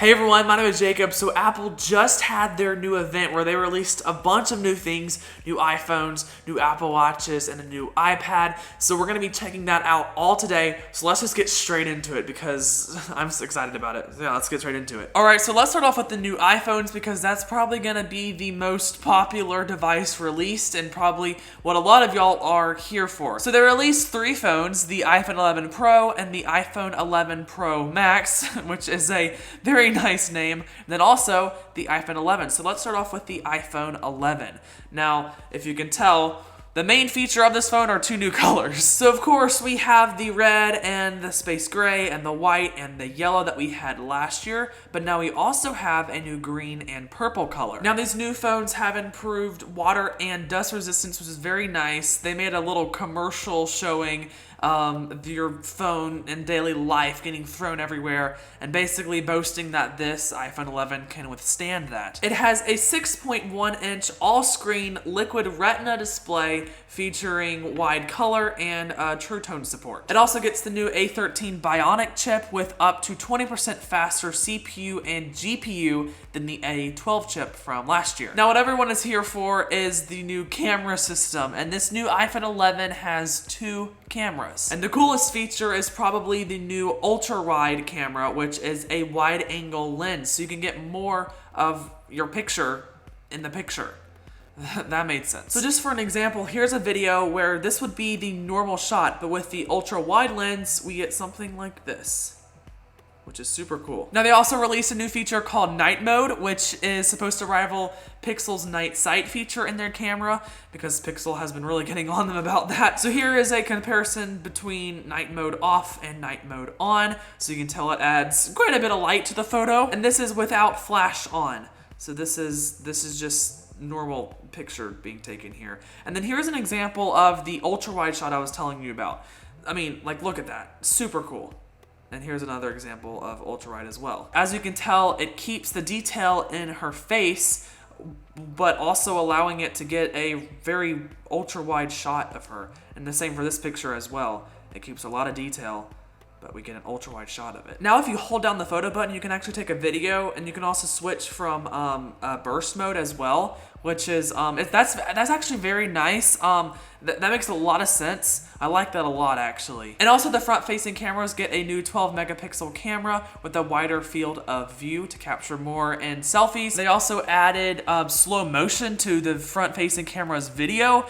Hey everyone, my name is Jacob. So Apple just had their new event where they released a bunch of new things, new iPhones, new Apple Watches, and a new iPad. So we're going to be checking that out all today. So let's just get straight into it because I'm so excited about it. Yeah, let's get straight into it. All right, so let's start off with the new iPhones because that's probably going to be the most popular device released and probably what a lot of y'all are here for. So they released three phones, the iPhone 11 Pro and the iPhone 11 Pro Max, which is a very nice name, and then also the iPhone 11. So let's start off with the iPhone 11. Now, if you can tell, the main feature of this phone are two new colors. So of course we have the red and the space gray and the white and the yellow that we had last year, but now we also have a new green and purple color. Now these new phones have improved water and dust resistance, which is very nice. They made a little commercial showing your phone in daily life getting thrown everywhere and basically boasting that this iPhone 11 can withstand that. It has a 6.1-inch all-screen liquid retina display featuring wide color and True Tone support. It also gets the new A13 Bionic chip with up to 20% faster CPU and GPU than the A12 chip from last year. Now what everyone is here for is the new camera system, and this new iPhone 11 has two cameras. And the coolest feature is probably the new ultra-wide camera, which is a wide-angle lens, so you can get more of your picture in the picture. That made sense. So just for an example, here's a video where this would be the normal shot, but with the ultra-wide lens, we get something like this, which is super cool. Now they also released a new feature called Night Mode, which is supposed to rival Pixel's Night Sight feature in their camera, because Pixel has been really getting on them about that. So here is a comparison between Night Mode off and Night Mode on, so you can tell it adds quite a bit of light to the photo, and this is without flash on. So this is just normal picture being taken here. And then here's an example of the ultra-wide shot I was telling you about. I mean, like, look at that. Super cool. And here's another example of ultra-wide as well. As you can tell, it keeps the detail in her face, but also allowing it to get a very ultra-wide shot of her. And the same for this picture as well. It keeps a lot of detail, but we get an ultra-wide shot of it. Now if you hold down the photo button, you can actually take a video, and you can also switch from burst mode as well, which is, that's actually very nice. That makes a lot of sense. I like that a lot, actually. And also the front-facing cameras get a new 12-megapixel camera with a wider field of view to capture more in selfies. They also added slow motion to the front-facing camera's video,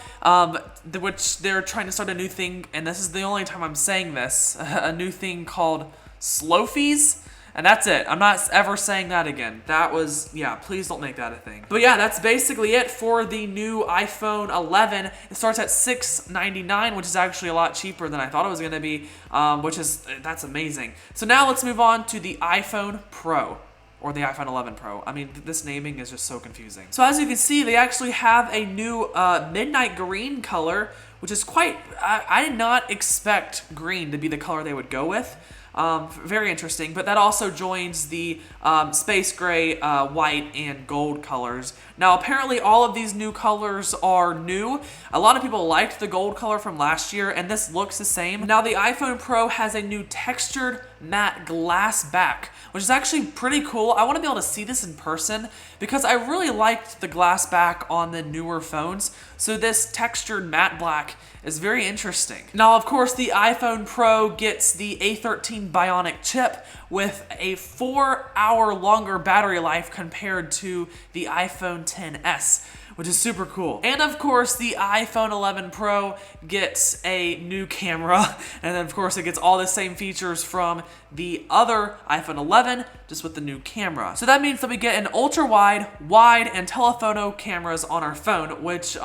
which they're trying to start a new thing, and this is the only time I'm saying this, a new thing called Slofies. And that's it. I'm not ever saying that again. That was, yeah, please don't make that a thing. But yeah, that's basically it for the new iPhone 11. It starts at $699, which is actually a lot cheaper than I thought it was going to be, that's amazing. So now let's move on to the iPhone Pro, or the iPhone 11 Pro. I mean, this naming is just so confusing. So as you can see, they actually have a new midnight green color, which is quite, I did not expect green to be the color they would go with. Very interesting, but that also joins the space gray, white, and gold colors. Now, apparently all of these new colors are new. A lot of people liked the gold color from last year, and this looks the same. Now, the iPhone Pro has a new textured matte glass back, which is actually pretty cool. I want to be able to see this in person because I really liked the glass back on the newer phones. So this textured matte black is very interesting. Now, of course, the iPhone Pro gets the A13 Bionic chip with a 4-hour longer battery life compared to the iPhone XS, which is super cool. And of course, the iPhone 11 Pro gets a new camera, and then of course it gets all the same features from the other iPhone 11, just with the new camera. So that means that we get an ultra-wide, wide, and telephoto cameras on our phone, which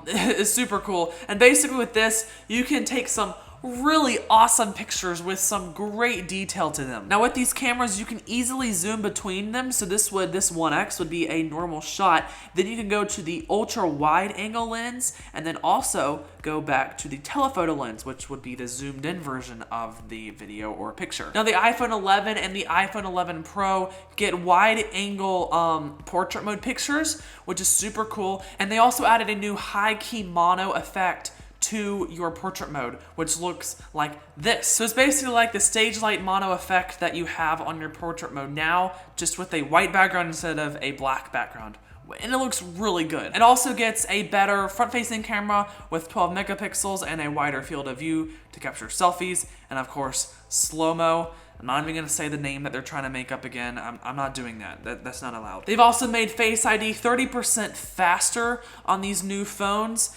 is super cool. And basically with this, you can take some really awesome pictures with some great detail to them. Now with these cameras, you can easily zoom between them. So this 1X would be a normal shot. Then you can go to the ultra wide angle lens and then also go back to the telephoto lens, which would be the zoomed in version of the video or picture. Now the iPhone 11 and the iPhone 11 Pro get wide angle portrait mode pictures, which is super cool. And they also added a new high key mono effect to your portrait mode, which looks like this. So it's basically like the stage light mono effect that you have on your portrait mode now, just with a white background instead of a black background. And it looks really good. It also gets a better front-facing camera with 12 megapixels and a wider field of view to capture selfies, and of course, slow-mo. I'm not even going to say the name that they're trying to make up again. I'm not doing that. That's not allowed. They've also made Face ID 30% faster on these new phones,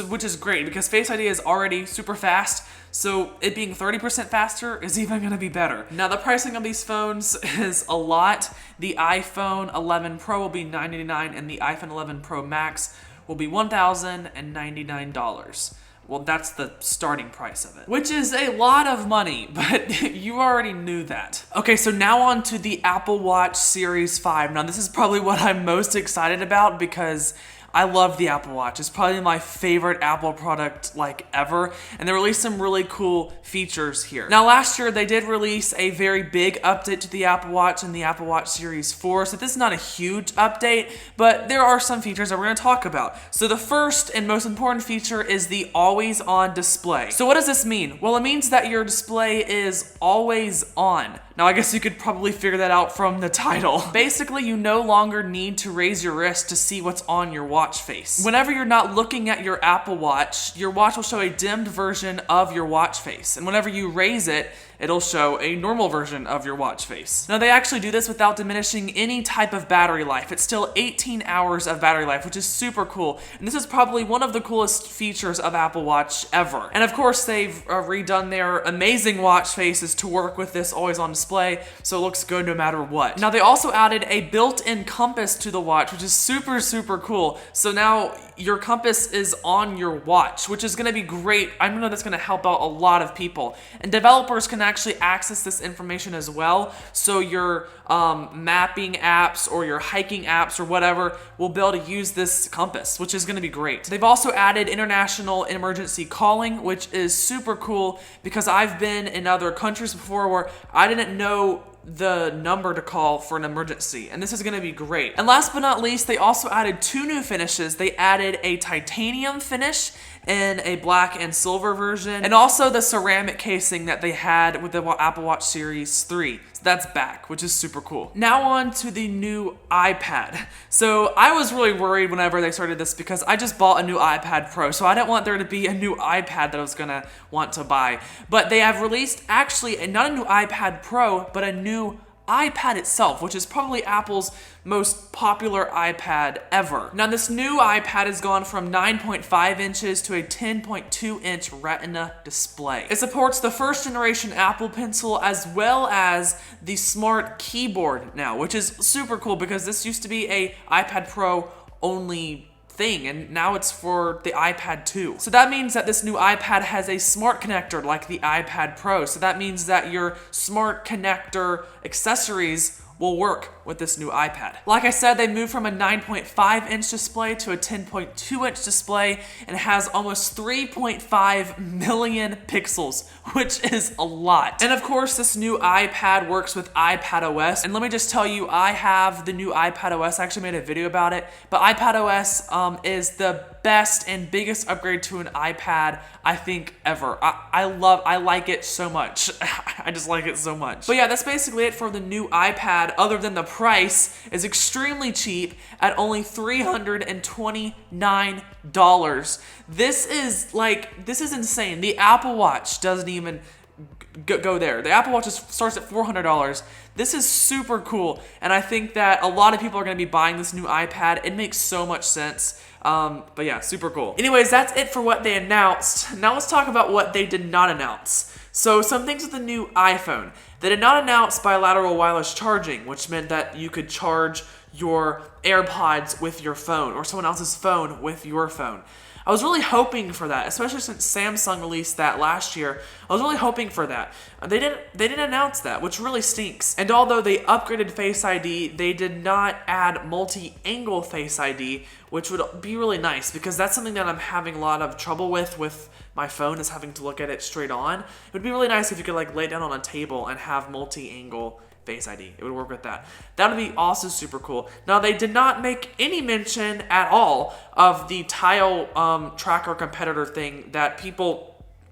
which is great because Face ID is already super fast. So it being 30% faster is even going to be better. Now the pricing of these phones is a lot. The iPhone 11 Pro will be $999 and the iPhone 11 Pro Max will be $1,099. Well, that's the starting price of it, which is a lot of money, but you already knew that. Okay, so now on to the Apple Watch Series 5. Now, this is probably what I'm most excited about because I love the Apple Watch. It's probably my favorite Apple product like ever, and they released some really cool features here. Now last year they did release a very big update to the Apple Watch in the Apple Watch Series 4, so this is not a huge update, but there are some features that we're going to talk about. So the first and most important feature is the always on display. So what does this mean? Well, it means that your display is always on. Now, I guess you could probably figure that out from the title. Basically, you no longer need to raise your wrist to see what's on your watch face. Whenever you're not looking at your Apple Watch, your watch will show a dimmed version of your watch face. And whenever you raise it, it'll show a normal version of your watch face. Now, they actually do this without diminishing any type of battery life. It's still 18 hours of battery life, which is super cool. And this is probably one of the coolest features of Apple Watch ever. And of course, they've redone their amazing watch faces to work with this always on display, so it looks good no matter what. Now, they also added a built-in compass to the watch, which is super, super cool. So now your compass is on your watch, which is gonna be great. I know that's gonna help out a lot of people. And developers can actually access this information as well. So your mapping apps or your hiking apps or whatever will be able to use this compass, which is gonna be great. They've also added international emergency calling, which is super cool because I've been in other countries before where I didn't know the number to call for an emergency, and this is going to be great. And last but not least, they also added 2 new finishes. They added a titanium finish in a black and silver version, and also the ceramic casing that they had with the Apple Watch Series 3. So that's back, which is super cool. Now on to the new iPad. So I was really worried whenever they started this because I just bought a new iPad Pro, so I didn't want there to be a new iPad that I was gonna want to buy. But they have released actually not a new iPad Pro, but a new iPad itself, which is probably Apple's most popular iPad ever. Now, this new iPad has gone from 9.5 inches to a 10.2 inch Retina display. It supports the first generation Apple Pencil as well as the smart keyboard now, which is super cool because this used to be a iPad Pro only thing, and now it's for the iPad 2. So that means that this new iPad has a smart connector like the iPad Pro. So that means that your smart connector accessories will work with this new iPad. Like I said, they moved from a 9.5 inch display to a 10.2 inch display and has almost 3.5 million pixels, which is a lot. And of course, this new iPad works with iPadOS. And let me just tell you, I have the new iPadOS. I actually made a video about it, but iPadOS is the best and biggest upgrade to an iPad I think ever. I like it so much. I just like it so much. But yeah, that's basically it for the new iPad, other than the price is extremely cheap at only $329. This is insane. The Apple Watch doesn't even go there. The Apple Watch starts at $400. This is super cool, and I think that a lot of people are going to be buying this new iPad. It makes so much sense. But yeah, super cool. Anyways, that's it for what they announced. Now let's talk about what they did not announce. So some things with the new iPhone. They did not announce bilateral wireless charging, which meant that you could charge your AirPods with your phone or someone else's phone with your phone. I was really hoping for that, especially since Samsung released that last year. I was really hoping for that. They didn't announce that, which really stinks. And although they upgraded Face ID, they did not add multi-angle Face ID, which would be really nice because that's something that I'm having a lot of trouble with my phone, is having to look at it straight on. It would be really nice if you could like lay down on a table and have multi-angle Face ID. It would work with that. That would be also super cool. Now, they did not make any mention at all of the tile tracker competitor thing that people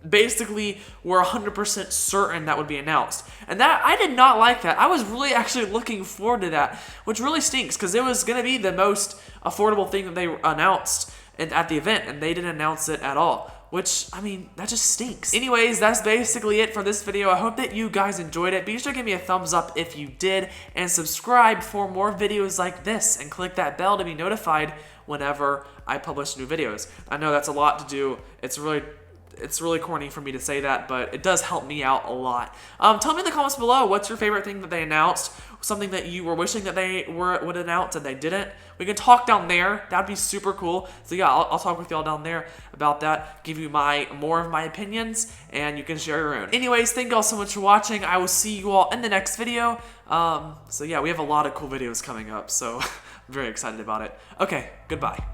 basically were 100% certain that would be announced. And that, I did not like that. I was really actually looking forward to that, which really stinks because it was going to be the most affordable thing that they announced at the event, and they didn't announce it at all. Which, I mean, that just stinks. Anyways, that's basically it for this video. I hope that you guys enjoyed it. Be sure to give me a thumbs up if you did, and subscribe for more videos like this, and click that bell to be notified whenever I publish new videos. I know that's a lot to do. It's really corny for me to say that, but it does help me out a lot. Tell me in the comments below, what's your favorite thing that they announced? Something that you were wishing that they would announce and they didn't? We can talk down there. That'd be super cool. So yeah, I'll talk with y'all down there about that, give you more of my opinions, and you can share your own. Anyways, thank y'all so much for watching. I will see you all in the next video. So yeah, we have a lot of cool videos coming up, so I'm very excited about it. Okay, goodbye.